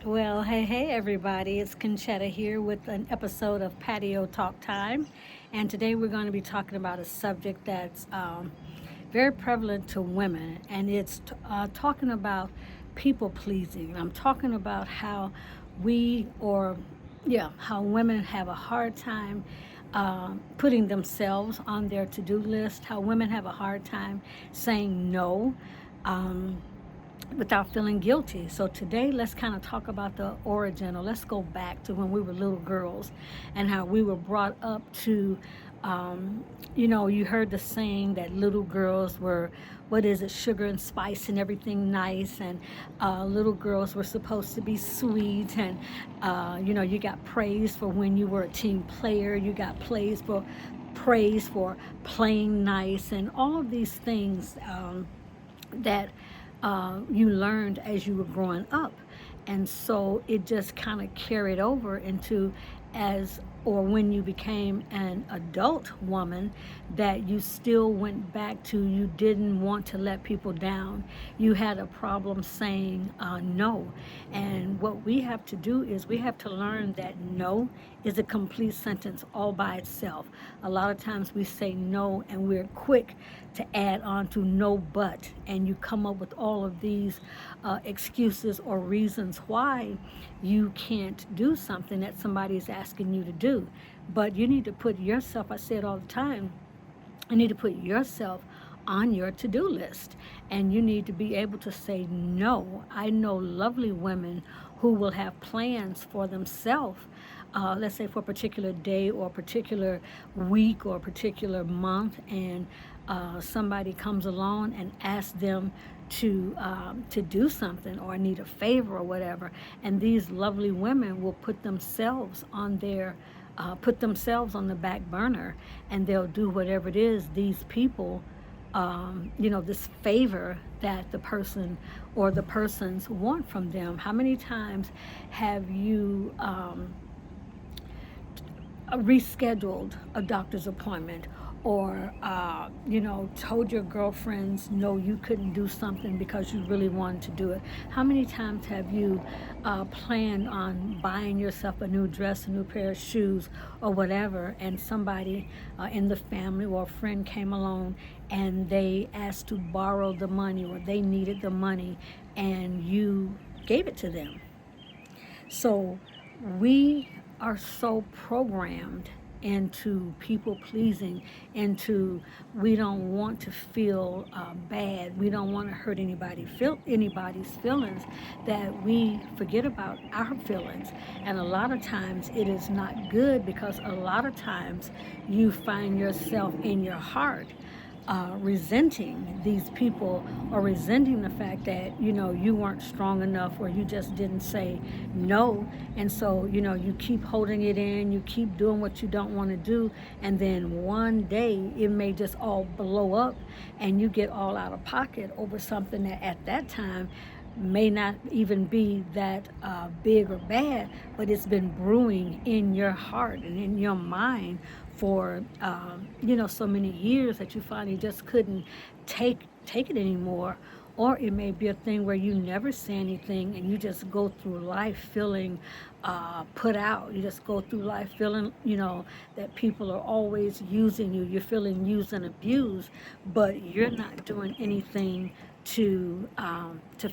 Well, hey, everybody. It's Conchetta here with an episode of Patio Talk Time. And today we're going to be talking about a subject that's very prevalent to women, and it's talking about people pleasing. I'm talking about how we, or yeah, how women have a hard time putting themselves on their to do list, how women have a hard time saying no. Um, without feeling guilty. So today, let's kind of talk about the origin, or let's go back to when we were little girls and how we were brought up to, you heard the saying that little girls were, what is it, sugar and spice and everything nice, and little girls were supposed to be sweet, and you got praise for when you were a team player, you got praise for playing nice, and all of these things that you learned as you were growing up. And so it just kind of carried over into as or when you became an adult woman, that you still went back to, you didn't want to let people down. You had a problem saying no. And what we have to do is we have to learn that no is a complete sentence all by itself. A lot of times we say no and we're quick to add on to no but, and you come up with all of these excuses or reasons why you can't do something that somebody is asking you to do. But you need to put yourself, I say it all the time, you need to put yourself on your to do list, and you need to be able to say no. I know lovely women who will have plans for themselves, let's say for a particular day or a particular week or a particular month, and somebody comes along and asks them to do something or need a favor or whatever, and these lovely women will put themselves on the back burner, and they'll do whatever it is these people, this favor that the person or the persons want from them. How many times have you rescheduled a doctor's appointment, or told your girlfriends no, you couldn't do something because you really wanted to do it? How many times have you planned on buying yourself a new dress, a new pair of shoes, or whatever, and somebody in the family or a friend came along and they asked to borrow the money, or they needed the money, and you gave it to them? So we are so programmed into people pleasing, into we don't want to feel bad, we don't want to hurt anybody's feelings, that we forget about our feelings. And a lot of times it is not good, because a lot of times you find yourself in your heart resenting these people, or resenting the fact that you weren't strong enough, or you just didn't say no. And so you keep holding it in, you keep doing what you don't want to do, and then one day it may just all blow up, and you get all out of pocket over something that at that time may not even be that big or bad, but it's been brewing in your heart and in your mind for so many years, that you finally just couldn't take it anymore. Or it may be a thing where you never say anything, and you just go through life feeling put out. You just go through life feeling, that people are always using you. You're feeling used and abused, but you're not doing anything to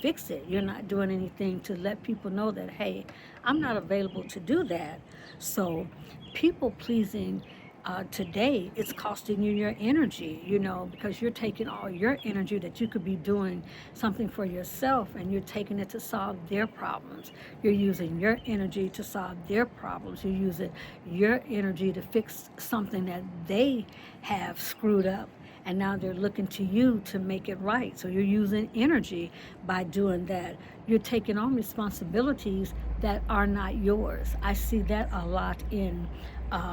fix it. You're not doing anything to let people know that, hey, I'm not available to do that. So people pleasing today, it's costing you your energy, because you're taking all your energy that you could be doing something for yourself, and you're taking it to solve their problems. You're using your energy to solve their problems. You're using your energy to fix something that they have screwed up, and now they're looking to you to make it right. So you're using energy by doing that. You're taking on responsibilities that are not yours. I see that a lot in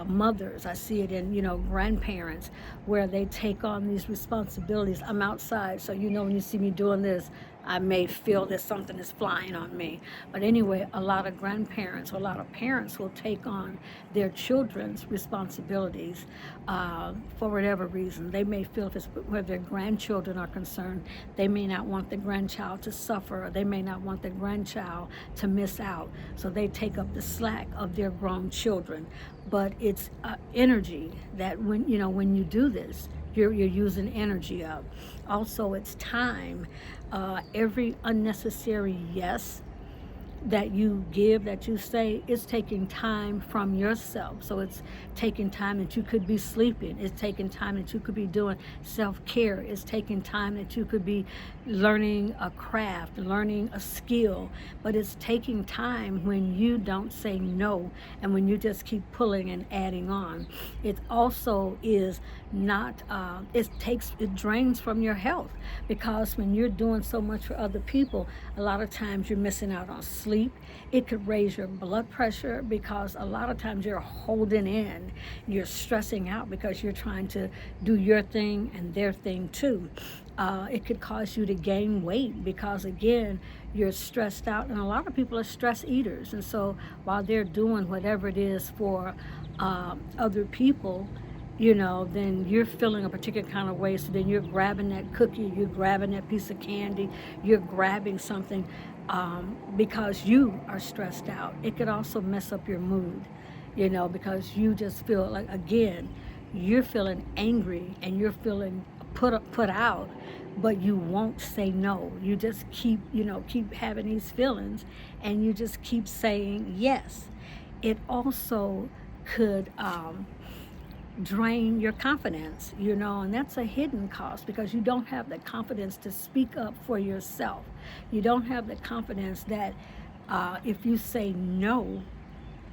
mothers. I see it in grandparents, where they take on these responsibilities. I'm outside, so when you see me doing this, I may feel that something is flying on me. But anyway, a lot of grandparents or a lot of parents will take on their children's responsibilities for whatever reason. They may feel, if it's where their grandchildren are concerned, they may not want the grandchild to suffer, or they may not not want their grandchild to miss out. So they take up the slack of their grown children. But it's energy that when you do this, you're using energy up. Also, it's time. Every unnecessary yes that you give, that you say, is taking time from yourself. So it's taking time that you could be sleeping. It's taking time that you could be doing self-care. It's taking time that you could be learning a craft, learning a skill. But it's taking time when you don't say no and when you just keep pulling and adding on. It also is not, it drains from your health, because when you're doing so much for other people, a lot of times you're missing out on sleep. It could raise your blood pressure, because a lot of times you're holding in, you're stressing out because you're trying to do your thing and their thing too. It could cause you to gain weight, because again, you're stressed out, and a lot of people are stress eaters. And so while they're doing whatever it is for other people, then you're feeling a particular kind of way. So then you're grabbing that cookie, you're grabbing that piece of candy, you're grabbing something because you are stressed out. It could also mess up your mood, because you just feel like, again, you're feeling angry and you're feeling put out, but you won't say no. You just keep having these feelings, and you just keep saying yes. It also could drain your confidence, and that's a hidden cost, because you don't have the confidence to speak up for yourself. You don't have the confidence that if you say no,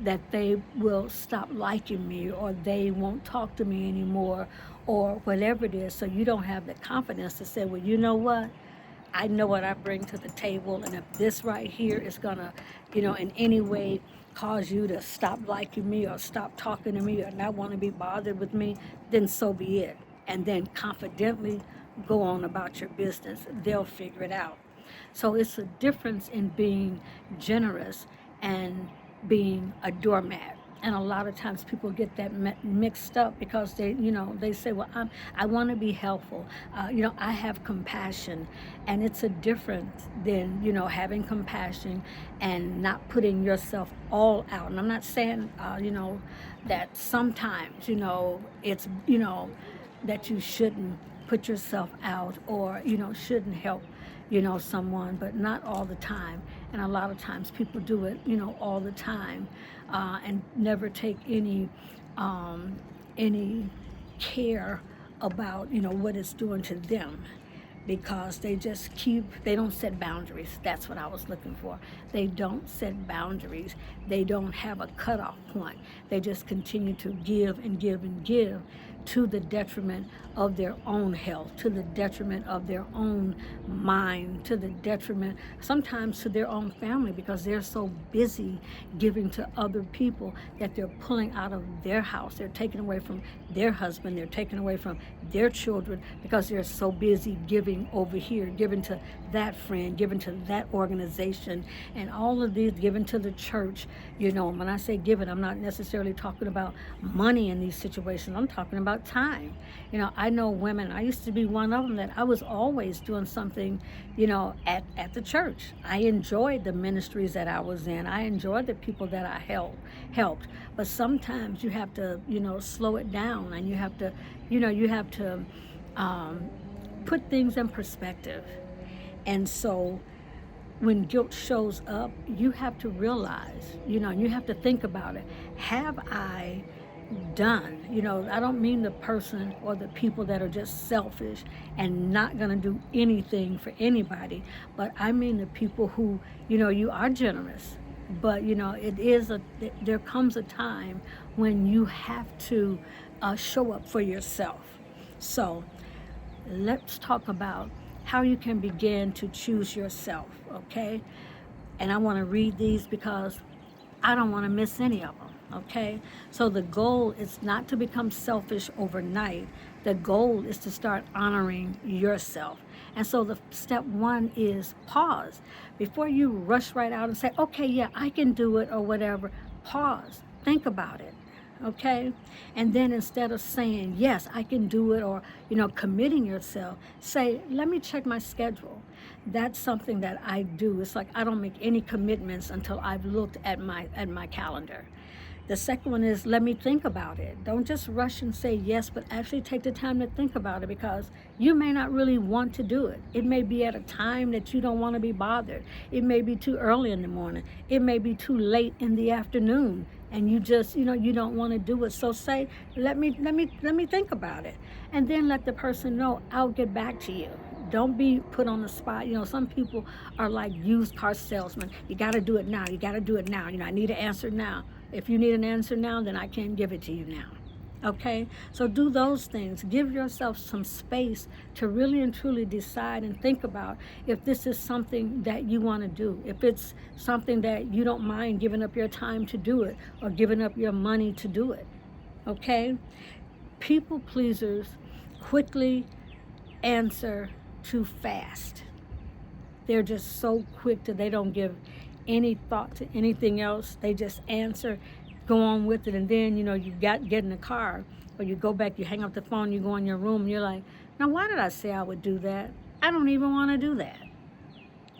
that they will stop liking me, or they won't talk to me anymore, or whatever it is. So you don't have the confidence to say, well, you know what? I know what I bring to the table, and if this right here is gonna, in any way cause you to stop liking me or stop talking to me or not want to be bothered with me, then so be it. And then confidently go on about your business. They'll figure it out. So it's a difference in being generous and being a doormat. And a lot of times people get that mixed up, because they say, well, I want to be helpful. I have compassion, and it's a difference than, having compassion and not putting yourself all out. And I'm not saying, that sometimes, it's, that you shouldn't put yourself out, or, shouldn't help, someone, but not all the time. And a lot of times people do it, all the time, and never take any care about, what it's doing to them, because they don't set boundaries. That's what I was looking for. They don't set boundaries. They don't have a cutoff point. They just continue to give and give and give, to the detriment of their own health, to the detriment of their own mind, to the detriment sometimes to their own family, because they're so busy giving to other people that they're pulling out of their house. They're taking away from their husband, they're taking away from their children, because they're so busy giving over here, giving to that friend, giving to that organization, and all of these, giving to the church. When I say giving, I'm not necessarily talking about money in these situations. I'm talking about time. I know women, I used to be one of them, that I was always doing something, at the church. I enjoyed the ministries that I was in. I enjoyed the people that I helped. But sometimes you have to, slow it down, and you have to put things in perspective. And so when guilt shows up, you have to realize, you have to think about it. Have I done? I don't mean the person or the people that are just selfish and not going to do anything for anybody, but I mean the people who, you are generous, but there comes a time when you have to show up for yourself. So let's talk about how you can begin to choose yourself, okay? And I want to read these because I don't want to miss any of them, okay? So the goal is not to become selfish overnight. The goal is to start honoring yourself. And so the step one is pause. Before you rush right out and say, okay, yeah, I can do it or whatever, pause. Think about it, okay? And then instead of saying, yes, I can do it, or, committing yourself, say, let me check my schedule. That's something that I do. It's like I don't make any commitments until I've looked at my calendar. The second one is, let me think about it. Don't just rush and say yes, but actually take the time to think about it, because you may not really want to do it. It may be at a time that you don't want to be bothered. It may be too early in the morning. It may be too late in the afternoon, and you just, you don't want to do it. So say, let me think about it. And then let the person know, I'll get back to you. Don't be put on the spot. Some people are like used car salesmen. You got to do it now. You got to do it now. I need an answer now. If you need an answer now, then I can't give it to you now. Okay? So do those things. Give yourself some space to really and truly decide and think about if this is something that you want to do. If it's something that you don't mind giving up your time to do it, or giving up your money to do it. Okay? People pleasers quickly answer too fast. They're just so quick that they don't give any thought to anything else. They just answer, go on with it, and then you get in the car, or you go back, you hang up the phone, you go in your room, and you're like, now why did I say I would do that? I don't even want to do that.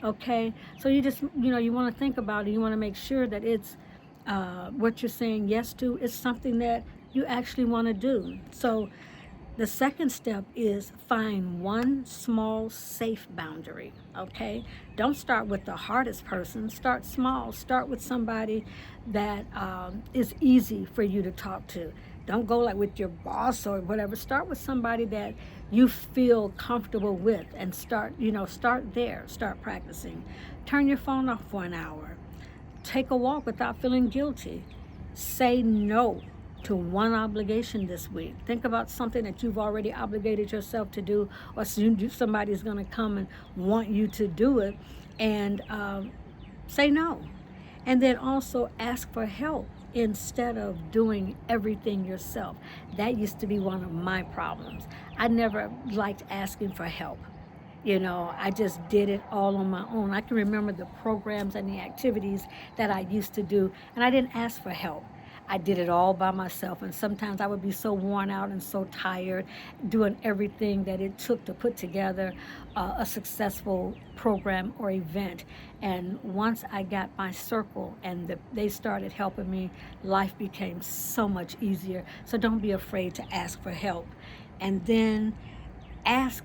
Okay, so you just you want to think about it. You want to make sure that it's what you're saying yes to is something that you actually want to do. So the second step is find one small, safe boundary, okay? Don't start with the hardest person. Start small. Start with somebody that is easy for you to talk to. Don't go like with your boss or whatever. Start with somebody that you feel comfortable with, and start there. Start practicing. Turn your phone off for an hour. Take a walk without feeling guilty. Say no to one obligation this week. Think about something that you've already obligated yourself to do, or somebody's going to come and want you to do it, and say no. And then also ask for help instead of doing everything yourself. That used to be one of my problems. I never liked asking for help. I just did it all on my own. I can remember the programs and the activities that I used to do, and I didn't ask for help. I did it all by myself, and sometimes I would be so worn out and so tired doing everything that it took to put together a successful program or event. And once I got my circle and they started helping me, life became so much easier. So don't be afraid to ask for help. And then ask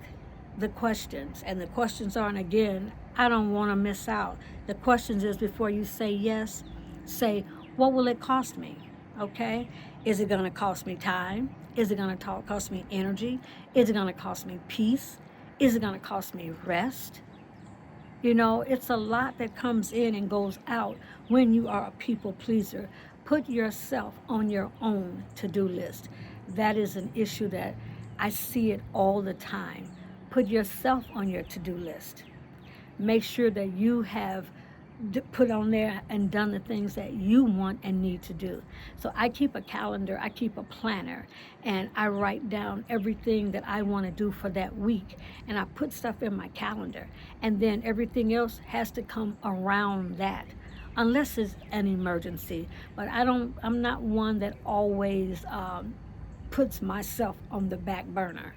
the questions. And the questions aren't, again, I don't want to miss out. The questions is, before you say yes, say, what will it cost me? Okay? Is it going to cost me time? Is it going to cost me energy? Is it going to cost me peace? Is it going to cost me rest? It's a lot that comes in and goes out when you are a people pleaser. Put yourself on your own to-do list. That is an issue that I see it all the time. Put yourself on your to-do list. Make sure that you have put on there and done the things that you want and need to do. So I keep a calendar, I keep a planner, and I write down everything that I want to do for that week, and I put stuff in my calendar, and then everything else has to come around that, unless it's an emergency. But I'm not one that always puts myself on the back burner.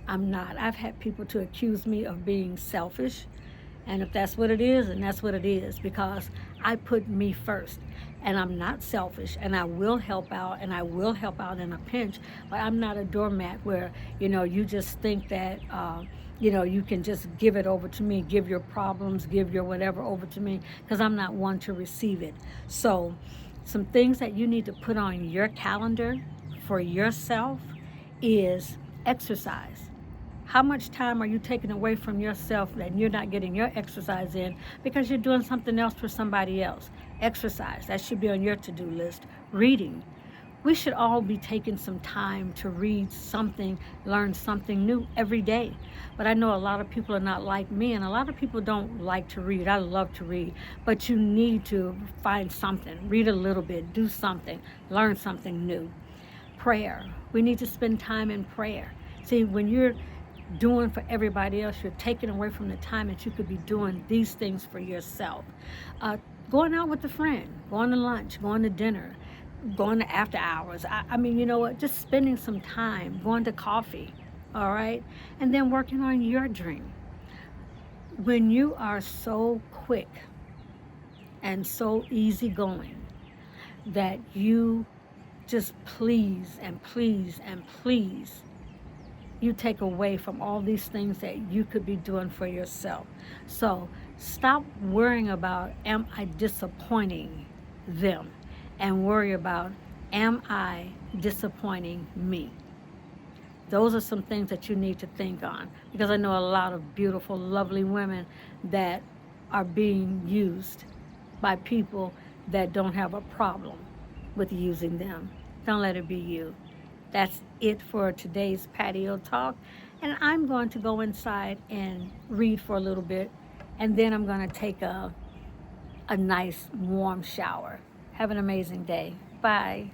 I'm not. I've had people to accuse me of being selfish. And if that's what it is, then that's what it is, because I put me first. And I'm not selfish, and I will help out, and I will help out in a pinch, but I'm not a doormat where, you just think that, you can just give it over to me, give your problems, give your whatever over to me, because I'm not one to receive it. So some things that you need to put on your calendar for yourself is exercise. How much time are you taking away from yourself that you're not getting your exercise in because you're doing something else for somebody else? Exercise, that should be on your to-do list. Reading. We should all be taking some time to read something, learn something new every day. But I know a lot of people are not like me, and a lot of people don't like to read. I love to read, but you need to find something. Read a little bit, do something, learn something new. Prayer. We need to spend time in prayer. See, when you're doing for everybody else, you're taking away from the time that you could be doing these things for yourself. Going out with a friend, going to lunch, going to dinner, going to after hours. I mean, you know what? Just spending some time, going to coffee, all right? And then working on your dream. When you are so quick and so easygoing that you just please and please and please, you take away from all these things that you could be doing for yourself. So stop worrying about, am I disappointing them? And worry about, am I disappointing me? Those are some things that you need to think on, because I know a lot of beautiful, lovely women that are being used by people that don't have a problem with using them. Don't let it be you. That's it for today's patio talk. And I'm going to go inside and read for a little bit, and then I'm going to take a nice warm shower. Have an amazing day. Bye.